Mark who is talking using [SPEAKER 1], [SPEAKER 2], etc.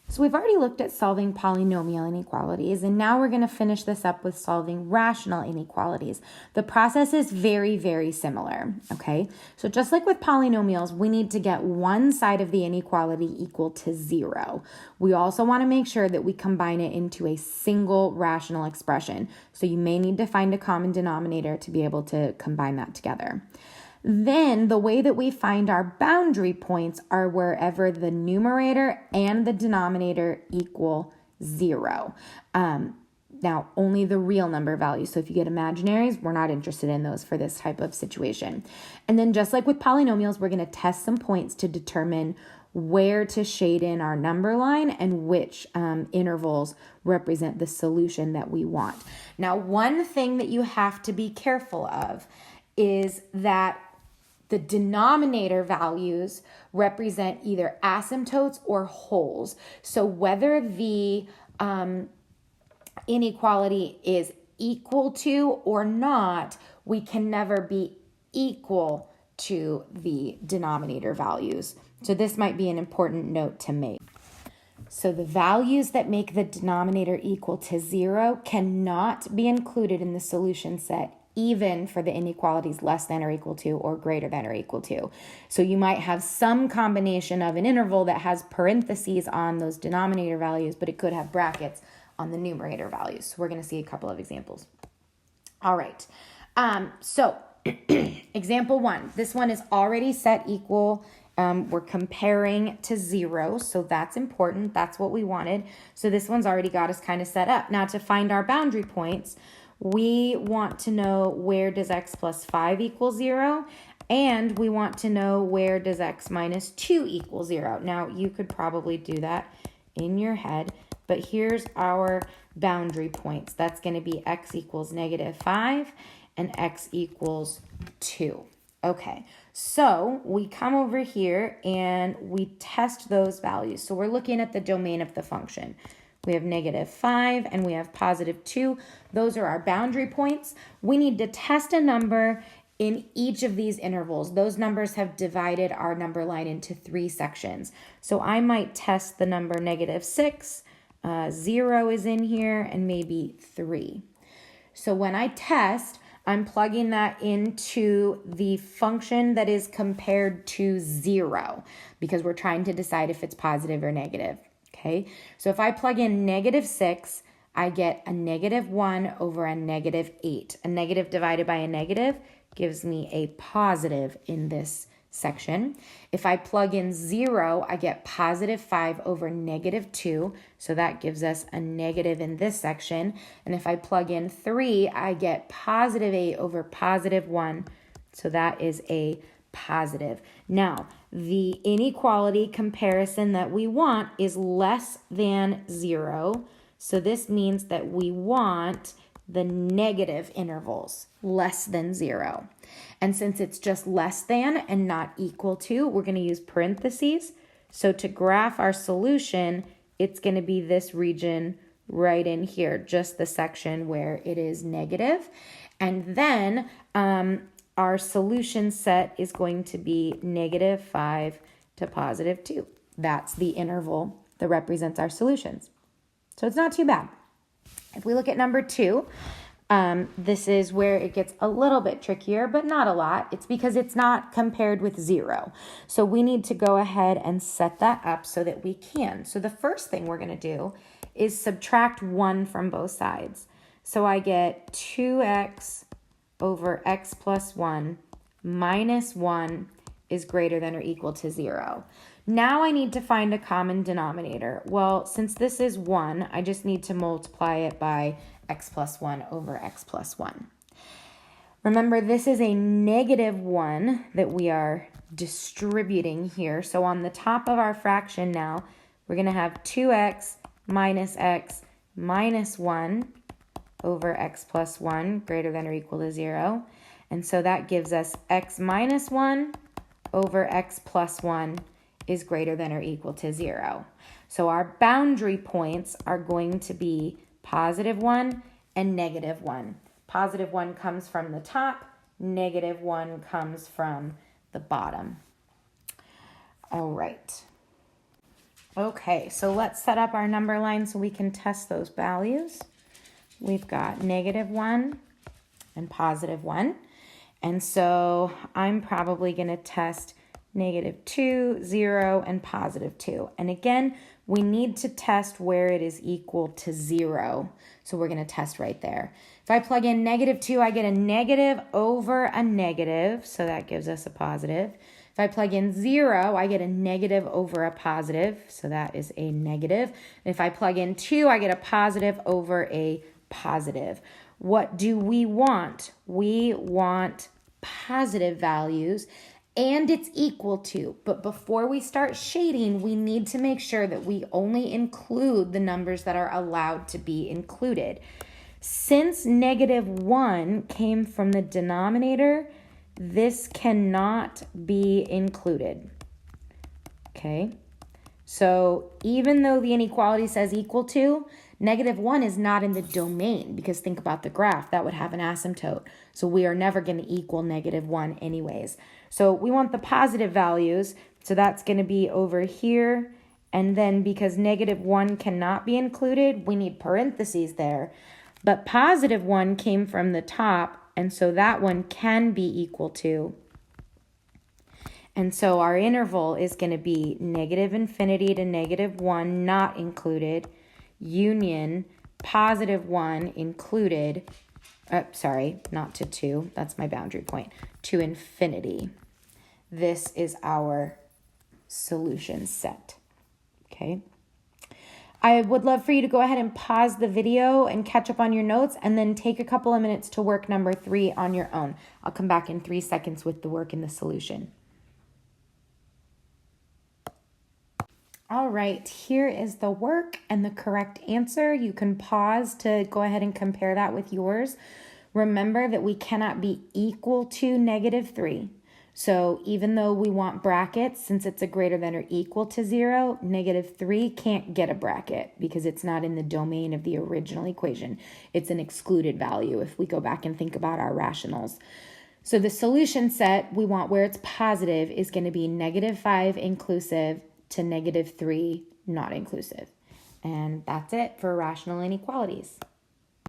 [SPEAKER 1] So we've already looked at solving polynomial inequalities, and now we're going to finish this up with solving rational inequalities. The process is very, very similar, okay? So just like with polynomials, we need to get one side of the inequality equal to 0. We also want to make sure that we combine it into a single rational expression. So you may need to find a common denominator to be able to combine that together. Then the way that we find our boundary points are wherever the numerator and the denominator equal 0. Now, only the real number values. So if you get imaginaries, we're not interested in those for this type of situation. And then just like with polynomials, we're going to test some points to determine where to shade in our number line and which intervals represent the solution that we want. Now, one thing that you have to be careful of is that the denominator values represent either asymptotes or wholes. So whether the inequality is equal to or not, we can never be equal to the denominator values. So this might be an important note to make. So the values that make the denominator equal to 0 cannot be included in the solution set, even for the inequalities less than or equal to or greater than or equal to. So you might have some combination of an interval that has parentheses on those denominator values, but it could have brackets on the numerator values. So we're going to see a couple of examples. All right. So example 1, this one is already set equal. We're comparing to 0, so that's important. That's what we wanted. So this one's already got us kind of set up. Now to find our boundary points, we want to know where does x plus 5 equal 0, and we want to know where does x minus 2 equal 0. Now, you could probably do that in your head, but here's our boundary points. That's going to be x equals negative 5 and x equals 2. Okay, so we come over here and we test those values. So we're looking at the domain of the function. We have negative 5 and we have positive 2. Those are our boundary points. We need to test a number in each of these intervals. Those numbers have divided our number line into 3 sections. So I might test the number negative 6, 0 is in here, and maybe 3. So when I test, I'm plugging that into the function that is compared to 0 because we're trying to decide if it's positive or negative. Okay, so if I plug in negative 6, I get a negative 1 over a negative 8. A negative divided by a negative gives me a positive in this section. If I plug in 0, I get positive 5 over negative 2. So that gives us a negative in this section. And if I plug in 3, I get positive 8 over positive 1. So that is a positive. Now, the inequality comparison that we want is less than 0. So this means that we want the negative intervals, less than 0. And since it's just less than and not equal to, we're going to use parentheses. So to graph our solution, it's going to be this region right in here, just the section where it is negative. And then our solution set is going to be negative 5 to positive 2. That's the interval that represents our solutions. So it's not too bad. If we look at number 2, this is where it gets a little bit trickier, but not a lot. It's because it's not compared with 0. So we need to go ahead and set that up so that we can. So the first thing we're going to do is subtract 1 from both sides. So I get 2x over x plus 1 minus 1 is greater than or equal to 0. Now I need to find a common denominator. Well, since this is 1, I just need to multiply it by x plus 1 over x plus 1. Remember, this is a negative 1 that we are distributing here. So on the top of our fraction now, we're going to have 2x minus x minus 1 over x plus 1 greater than or equal to 0. And so that gives us x minus 1 over x plus 1 is greater than or equal to 0. So our boundary points are going to be positive 1 and negative 1. Positive 1 comes from the top, negative 1 comes from the bottom. All right. Okay, so let's set up our number line so we can test those values. We've got -1 and +1. And so I'm probably going to test -2, 0, and +2. And again, we need to test where it is equal to 0. So we're going to test right there. If I plug in -2, I get a negative over a negative. So that gives us a positive. If I plug in 0, I get a negative over a positive. So that is a negative. And if I plug in 2, I get a positive over a positive. What do we want? We want positive values, and it's equal to. But before we start shading, we need to make sure that we only include the numbers that are allowed to be included. Since -1 came from the denominator, this cannot be included. Okay? So even though the inequality says equal to, -1 is not in the domain, because think about the graph, that would have an asymptote. So we are never going to equal -1 anyways. So we want the positive values. So that's going to be over here. And then because -1 cannot be included, we need parentheses there. But +1 came from the top, and so that one can be equal to. And so our interval is going to be -infinity to -1 not included, union +1 included, sorry, not to 2, that's my boundary point, to infinity. This is our solution set, okay? I would love for you to go ahead and pause the video and catch up on your notes, and then take a couple of minutes to work number 3 on your own. I'll come back in 3 seconds with the work and the solution. All right, here is the work and the correct answer. You can pause to go ahead and compare that with yours. Remember that we cannot be equal to -3. So even though we want brackets, since it's a greater than or equal to 0, -3 can't get a bracket because it's not in the domain of the original equation. It's an excluded value if we go back and think about our rationals. So the solution set we want where it's positive is going to be -5 inclusive to -3 not inclusive. And that's it for rational inequalities.